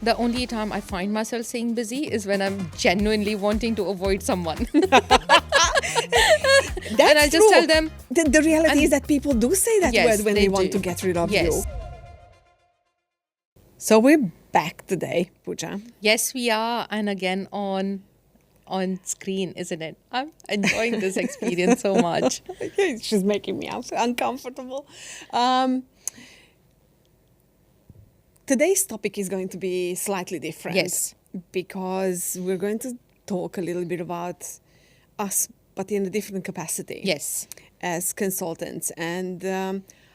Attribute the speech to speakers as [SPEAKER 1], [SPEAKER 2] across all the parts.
[SPEAKER 1] The only time I find myself saying busy is when I'm genuinely wanting to avoid someone.
[SPEAKER 2] That's
[SPEAKER 1] And I just
[SPEAKER 2] true.
[SPEAKER 1] tell them.
[SPEAKER 2] The reality is that people do say that
[SPEAKER 1] Yes,
[SPEAKER 2] word when
[SPEAKER 1] they
[SPEAKER 2] they want
[SPEAKER 1] do.
[SPEAKER 2] to get rid of
[SPEAKER 1] Yes.
[SPEAKER 2] you. So we're back today, Pooja.
[SPEAKER 1] Yes, we are. And again on screen, isn't it? I'm enjoying this experience so much.
[SPEAKER 2] She's making me uncomfortable. Today's topic is going to be slightly different.
[SPEAKER 1] Yes.
[SPEAKER 2] Because we're going to talk a little bit about us, but in a different capacity.
[SPEAKER 1] Yes.
[SPEAKER 2] As consultants, and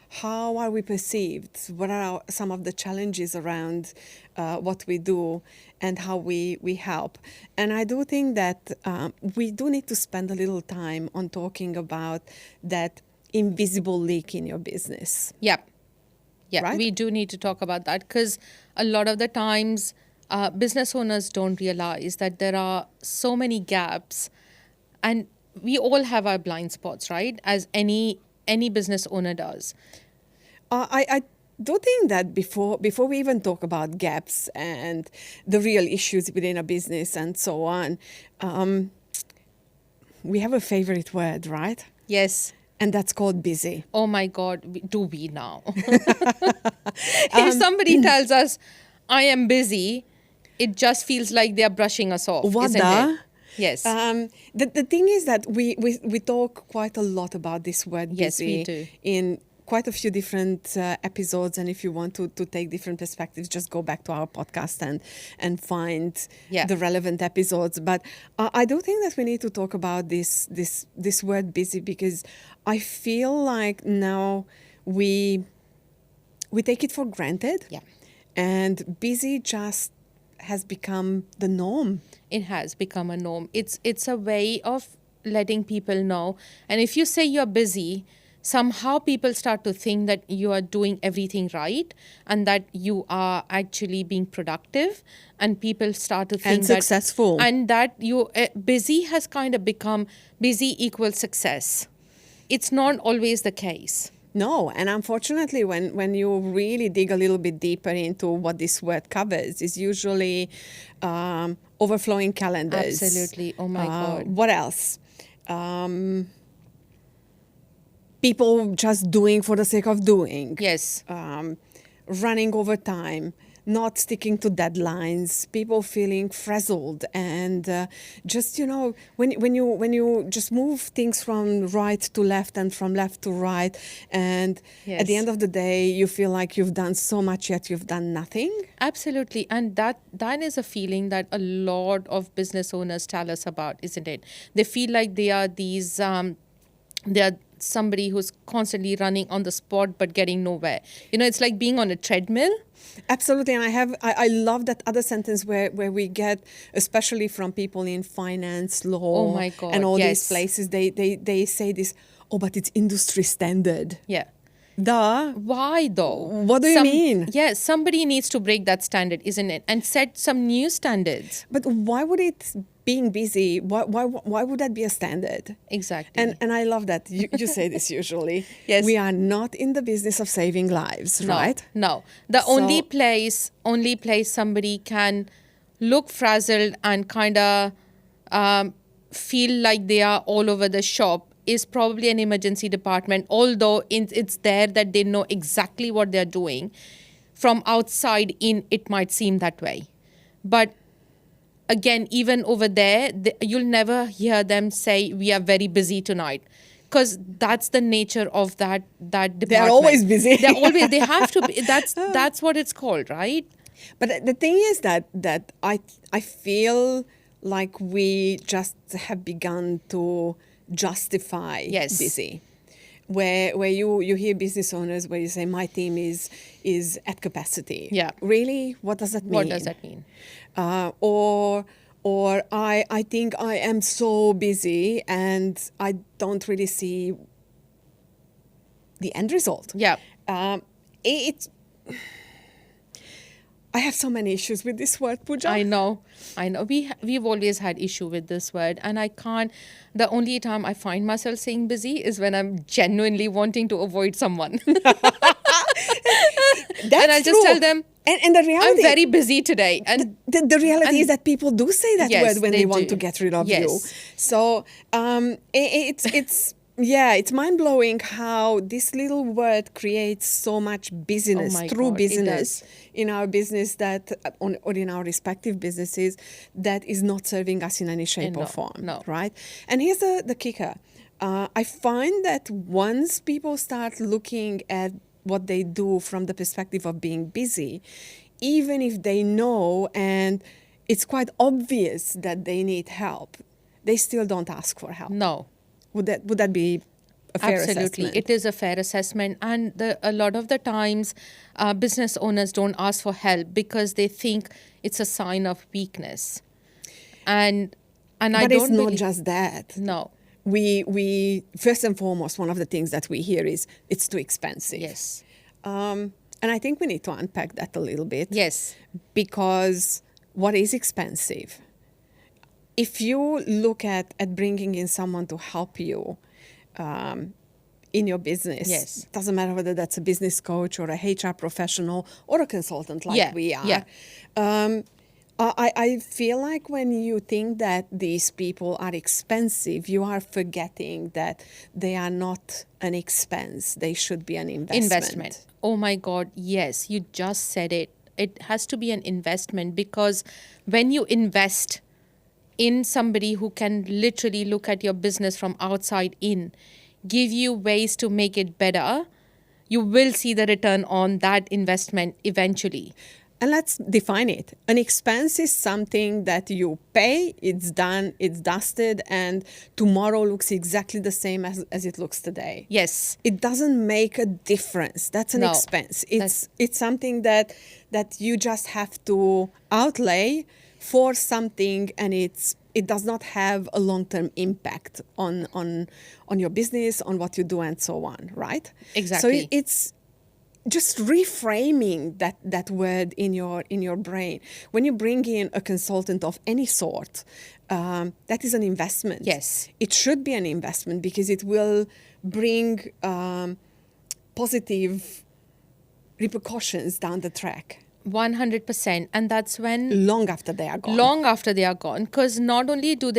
[SPEAKER 2] how are we perceived? What are some of the challenges around what we do and how we help? And I do think that we do need to spend a little time on talking about that invisible leak in your business.
[SPEAKER 1] Yeah. Yeah,
[SPEAKER 2] Right?
[SPEAKER 1] we do need to talk about that because a lot of the times business owners don't realize that there are so many gaps, and we all have our blind spots, right? As any business owner does.
[SPEAKER 2] I do think that before we even talk about gaps and the real issues within a business and so on, we have a favorite word, right?
[SPEAKER 1] Yes.
[SPEAKER 2] And that's called busy.
[SPEAKER 1] Oh my God, do we now? If somebody tells us, I am busy, it just feels like they're brushing us off,
[SPEAKER 2] What
[SPEAKER 1] isn't
[SPEAKER 2] the?
[SPEAKER 1] it? Yes.
[SPEAKER 2] The thing is that we talk quite a lot about this word
[SPEAKER 1] Yes,
[SPEAKER 2] busy
[SPEAKER 1] we do.
[SPEAKER 2] in quite a few different episodes, and if you want to take different perspectives, just go back to our podcast and find
[SPEAKER 1] Yeah.
[SPEAKER 2] the relevant episodes. But I do think that we need to talk about this word busy, because I feel like now we take it for granted.
[SPEAKER 1] Yeah.
[SPEAKER 2] And busy just has become the norm.
[SPEAKER 1] It has become a norm. It's a way of letting people know. And if you say you're busy, somehow people start to think that you are doing everything right and that you are actually being productive. And people start to think
[SPEAKER 2] And successful.
[SPEAKER 1] And that you busy has kind of become busy equals success. It's not always the case.
[SPEAKER 2] No, and unfortunately, when you really dig a little bit deeper into what this word covers, is usually overflowing calendars.
[SPEAKER 1] Absolutely. Oh my God.
[SPEAKER 2] What else? People just doing for the sake of doing.
[SPEAKER 1] Yes.
[SPEAKER 2] Running over time, not sticking to deadlines, people feeling frazzled, and just when you just move things from right to left and from left to right, and at the
[SPEAKER 1] Yes.
[SPEAKER 2] end of the day you feel like you've done so much yet you've done nothing.
[SPEAKER 1] Absolutely. And that is a feeling that a lot of business owners tell us about, isn't it? They feel like they are these, they are somebody who's constantly running on the spot but getting nowhere. It's like being on a treadmill.
[SPEAKER 2] Absolutely, and I love that other sentence where we get, especially from people in finance, law,
[SPEAKER 1] Oh my God,
[SPEAKER 2] and all
[SPEAKER 1] yes.
[SPEAKER 2] these places, they say this, oh, but it's industry standard.
[SPEAKER 1] Yeah.
[SPEAKER 2] Duh.
[SPEAKER 1] Why though?
[SPEAKER 2] What do you mean?
[SPEAKER 1] Yeah, somebody needs to break that standard, isn't it? And set some new standards.
[SPEAKER 2] But why would it, being busy, why would that be a standard?
[SPEAKER 1] Exactly.
[SPEAKER 2] And I love that you say this usually.
[SPEAKER 1] Yes.
[SPEAKER 2] We are not in the business of saving lives,
[SPEAKER 1] No,
[SPEAKER 2] right?
[SPEAKER 1] No. The
[SPEAKER 2] So-
[SPEAKER 1] only place somebody can look frazzled and kind of feel like they are all over the shop is probably an emergency department, although it's there that they know exactly what they're doing. From outside in, it might seem that way. But again, even over there, you'll never hear them say, we are very busy tonight. Because that's the nature of that department.
[SPEAKER 2] They're always busy.
[SPEAKER 1] They have to be. That's what it's called, right?
[SPEAKER 2] But the thing is that I feel like we just have begun to justify
[SPEAKER 1] Yes.
[SPEAKER 2] busy. Where you hear business owners where you say my team is at capacity.
[SPEAKER 1] Yeah.
[SPEAKER 2] Really? What does that mean?
[SPEAKER 1] What does that mean?
[SPEAKER 2] Or I think I am so busy and I don't really see the end result.
[SPEAKER 1] Yeah.
[SPEAKER 2] It's I have so many issues with this word, Pooja.
[SPEAKER 1] I know. We've always had issue with this word, and I can't. The only time I find myself saying busy is when I'm genuinely wanting to avoid someone.
[SPEAKER 2] That's
[SPEAKER 1] and I'll just
[SPEAKER 2] true.
[SPEAKER 1] tell them,
[SPEAKER 2] And the
[SPEAKER 1] I'm
[SPEAKER 2] reality,
[SPEAKER 1] very busy today. And
[SPEAKER 2] the reality
[SPEAKER 1] and
[SPEAKER 2] is that people do say that
[SPEAKER 1] yes,
[SPEAKER 2] word when
[SPEAKER 1] they
[SPEAKER 2] they want
[SPEAKER 1] do.
[SPEAKER 2] to get rid of
[SPEAKER 1] Yes.
[SPEAKER 2] you. So it's yeah, it's mind blowing how this little word creates so much busyness,
[SPEAKER 1] my
[SPEAKER 2] true
[SPEAKER 1] God, it
[SPEAKER 2] business
[SPEAKER 1] does.
[SPEAKER 2] in our business that or in our respective businesses that is not serving us in any shape or
[SPEAKER 1] No,
[SPEAKER 2] form,
[SPEAKER 1] no.
[SPEAKER 2] right? And here's the kicker. I find that once people start looking at what they do from the perspective of being busy, even if they know and it's quite obvious that they need help, they still don't ask for help.
[SPEAKER 1] No.
[SPEAKER 2] Would that be a fair
[SPEAKER 1] Absolutely,
[SPEAKER 2] assessment?
[SPEAKER 1] it is a fair assessment, and a lot of the times, business owners don't ask for help because they think it's a sign of weakness, and I
[SPEAKER 2] But it's
[SPEAKER 1] don't
[SPEAKER 2] not
[SPEAKER 1] believe.
[SPEAKER 2] just that.
[SPEAKER 1] No.
[SPEAKER 2] We first and foremost, one of the things that we hear is it's too expensive.
[SPEAKER 1] Yes.
[SPEAKER 2] And I think we need to unpack that a little bit.
[SPEAKER 1] Yes.
[SPEAKER 2] Because what is expensive? If you look at bringing in someone to help you in your business,
[SPEAKER 1] Yes.
[SPEAKER 2] doesn't matter whether that's a business coach or a HR professional or a consultant like
[SPEAKER 1] Yeah,
[SPEAKER 2] we are.
[SPEAKER 1] yeah.
[SPEAKER 2] I feel like when you think that these people are expensive, you are forgetting that they are not an expense. They should be an investment.
[SPEAKER 1] Oh my God, yes, you just said it. It has to be an investment, because when you invest in somebody who can literally look at your business from outside in, give you ways to make it better, you will see the return on that investment eventually.
[SPEAKER 2] And let's define it. An expense is something that you pay, it's done, it's dusted, and tomorrow looks exactly the same as it looks today.
[SPEAKER 1] Yes.
[SPEAKER 2] It doesn't make a difference. That's an
[SPEAKER 1] No.
[SPEAKER 2] expense. It's something that you just have to outlay for something, and it does not have a long-term impact on your business, on what you do, and so on, right?
[SPEAKER 1] Exactly.
[SPEAKER 2] So it's just reframing that word in your brain. When you bring in a consultant of any sort, that is an investment.
[SPEAKER 1] Yes.
[SPEAKER 2] It should be an investment because it will bring positive repercussions down the track
[SPEAKER 1] 100%. And that's when
[SPEAKER 2] long after they are gone.
[SPEAKER 1] long after they are gone, because not only do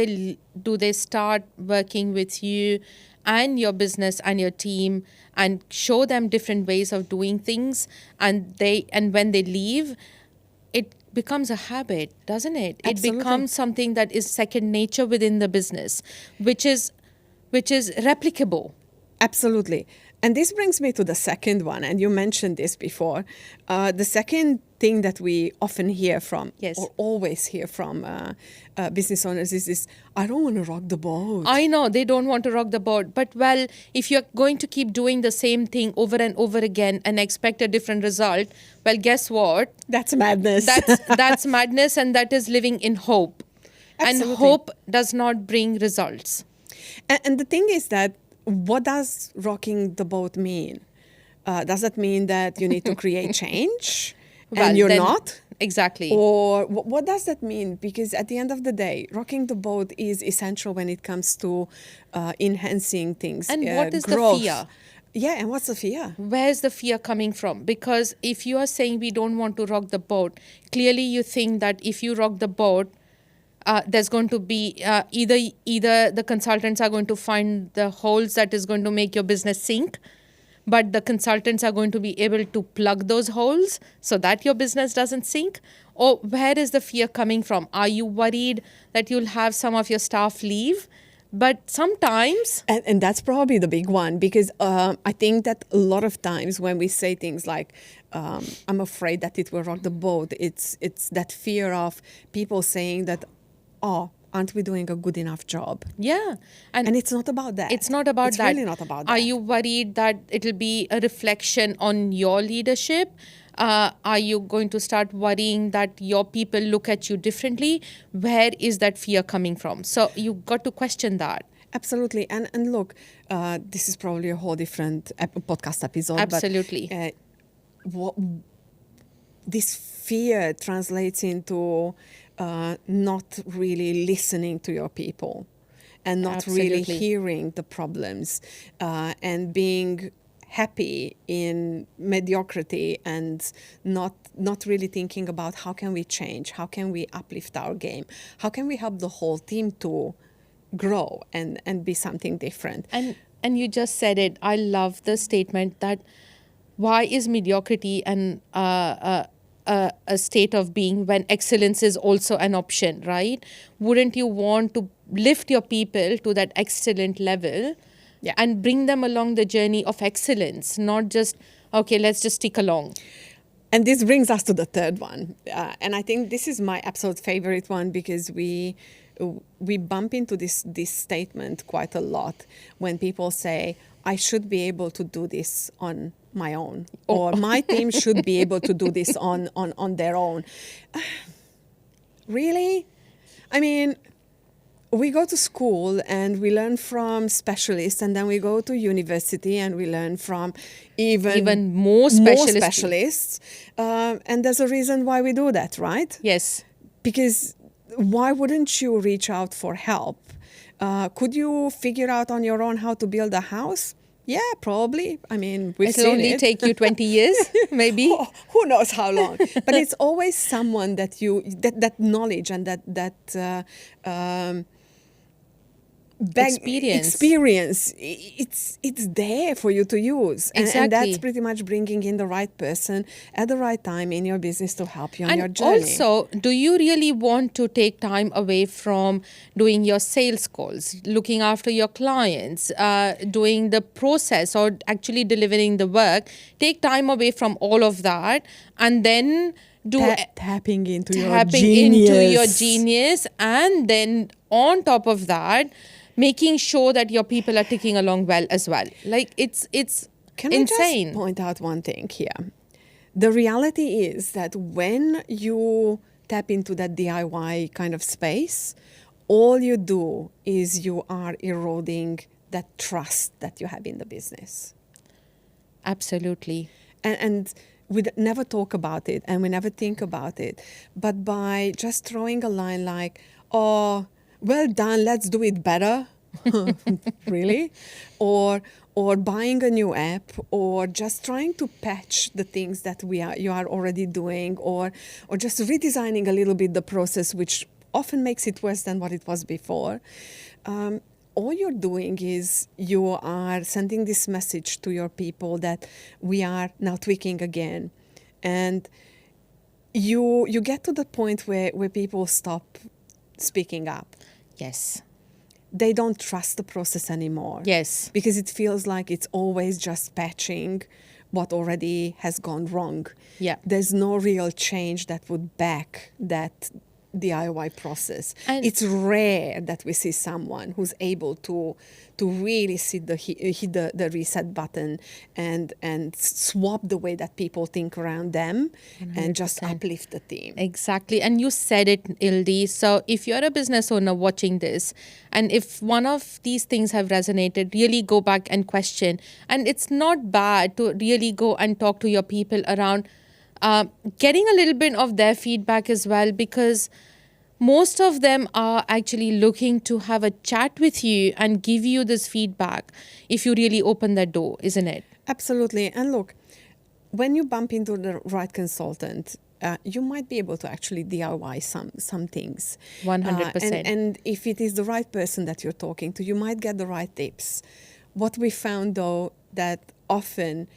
[SPEAKER 1] they start working with you and your business and your team and show them different ways of doing things, and when they leave, it becomes a habit, doesn't it?
[SPEAKER 2] Absolutely.
[SPEAKER 1] It becomes something that is second nature within the business, which is replicable.
[SPEAKER 2] Absolutely. And this brings me to the second one, and you mentioned this before. The second thing that we often hear from,
[SPEAKER 1] Yes.
[SPEAKER 2] or always hear from business owners is this, I don't want to rock the boat.
[SPEAKER 1] I know they don't want to rock the boat, but well, if you're going to keep doing the same thing over and over again and expect a different result, well, guess what?
[SPEAKER 2] That's madness.
[SPEAKER 1] That's madness, and that is living in hope.
[SPEAKER 2] Absolutely.
[SPEAKER 1] And hope does not bring results.
[SPEAKER 2] And the thing is that, what does rocking the boat mean? Does that mean that you need to create change
[SPEAKER 1] Well,
[SPEAKER 2] and you're
[SPEAKER 1] then-
[SPEAKER 2] not?
[SPEAKER 1] Exactly.
[SPEAKER 2] Or what does that mean? Because at the end of the day, rocking the boat is essential when it comes to enhancing things.
[SPEAKER 1] And what is
[SPEAKER 2] growth.
[SPEAKER 1] the fear?
[SPEAKER 2] Yeah, and what's the fear?
[SPEAKER 1] Where's the fear coming from? Because if you are saying we don't want to rock the boat, clearly you think that if you rock the boat, there's going to be either the consultants are going to find the holes that is going to make your business sink, but the consultants are going to be able to plug those holes so that your business doesn't sink. Or where is the fear coming from? Are you worried that you'll have some of your staff leave? But sometimes,
[SPEAKER 2] And that's probably the big one, because I think that a lot of times when we say things like, I'm afraid that it will rock the boat, it's that fear of people saying that, oh, aren't we doing a good enough job?
[SPEAKER 1] yeah.
[SPEAKER 2] And it's not about that.
[SPEAKER 1] It's not about
[SPEAKER 2] it's
[SPEAKER 1] that.
[SPEAKER 2] It's really not about that.
[SPEAKER 1] Are you worried that it'll be a reflection on your leadership? Are you going to start worrying that your people look at you differently? Where is that fear coming from? So you got to question that.
[SPEAKER 2] Absolutely. And look, this is probably a whole different podcast episode.
[SPEAKER 1] Absolutely.
[SPEAKER 2] But, what this fear translates into not really listening to your people and not really
[SPEAKER 1] Absolutely.
[SPEAKER 2] hearing the problems and being happy in mediocrity and not really thinking about how can we change, how can we uplift our game, how can we help the whole team to grow and be something different.
[SPEAKER 1] And you just said it. I love the statement that why is mediocrity a state of being when excellence is also an option, right? Wouldn't you want to lift your people to that excellent level?
[SPEAKER 2] Yeah.
[SPEAKER 1] And bring them along the journey of excellence, not just, okay, let's just stick along.
[SPEAKER 2] And this brings us to the third one. And I think this is my absolute favorite one because we bump into this statement quite a lot when people say, I should be able to do this on my own, or my team should be able to do this on their own. Really? I mean, we go to school and we learn from specialists, and then we go to university and we learn from even
[SPEAKER 1] more
[SPEAKER 2] specialists. And there's a reason why we do that, right?
[SPEAKER 1] Yes.
[SPEAKER 2] Because why wouldn't you reach out for help? Could you figure out on your own how to build a house? Yeah, probably. I mean, we've seen it.
[SPEAKER 1] It'll only take you 20 years, maybe.
[SPEAKER 2] Oh, who knows how long? But it's always someone that that knowledge and that experience. It's there for you to use.
[SPEAKER 1] Exactly.
[SPEAKER 2] And that's pretty much bringing in the right person at the right time in your business to help you on your journey.
[SPEAKER 1] And also, do you really want to take time away from doing your sales calls, looking after your clients, doing the process or actually delivering the work? Take time away from all of that and then
[SPEAKER 2] tapping into your
[SPEAKER 1] genius, and then on top of that, making sure that your people are ticking along well as well. Like it's
[SPEAKER 2] Can
[SPEAKER 1] insane.
[SPEAKER 2] I just point out one thing here? The reality is that when you tap into that DIY kind of space, all you do is you are eroding that trust that you have in the business.
[SPEAKER 1] Absolutely.
[SPEAKER 2] And we never talk about it and we never think about it. But by just throwing a line like, oh, well done, let's do it better. Really? Or buying a new app, or just trying to patch the things that you are already doing, or just redesigning a little bit the process, which often makes it worse than what it was before. All you're doing is you are sending this message to your people that we are now tweaking again. And you get to the point where people stop speaking up.
[SPEAKER 1] Yes.
[SPEAKER 2] They don't trust the process anymore.
[SPEAKER 1] Yes.
[SPEAKER 2] Because it feels like it's always just patching what already has gone wrong.
[SPEAKER 1] Yeah.
[SPEAKER 2] There's no real change that would back that DIY process.
[SPEAKER 1] And
[SPEAKER 2] it's rare that we see someone who's able to really hit the reset button and swap the way that people think around them 100%. And just uplift the team.
[SPEAKER 1] Exactly. And you said it, Ildi. So if you're a business owner watching this, and if one of these things have resonated, really go back and question. And it's not bad to really go and talk to your people around getting a little bit of their feedback as well, because most of them are actually looking to have a chat with you and give you this feedback if you really open that door, isn't it?
[SPEAKER 2] Absolutely. And look, when you bump into the right consultant, you might be able to actually DIY some things.
[SPEAKER 1] 100%.
[SPEAKER 2] And if it is the right person that you're talking to, you might get the right tips. What we found, though, that often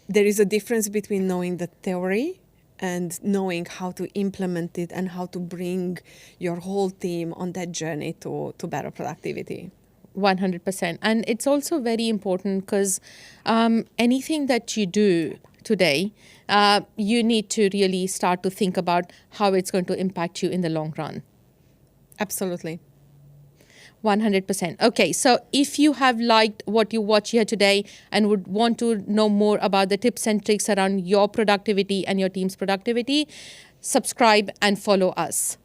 [SPEAKER 2] there is a difference between knowing the theory and knowing how to implement it and how to bring your whole team on that journey to better productivity.
[SPEAKER 1] 100%. And it's also very important because anything that you do today, you need to really start to think about how it's going to impact you in the long run.
[SPEAKER 2] Absolutely.
[SPEAKER 1] 100%. Okay, so if you have liked what you watch here today and would want to know more about the tips and tricks around your productivity and your team's productivity, subscribe and follow us.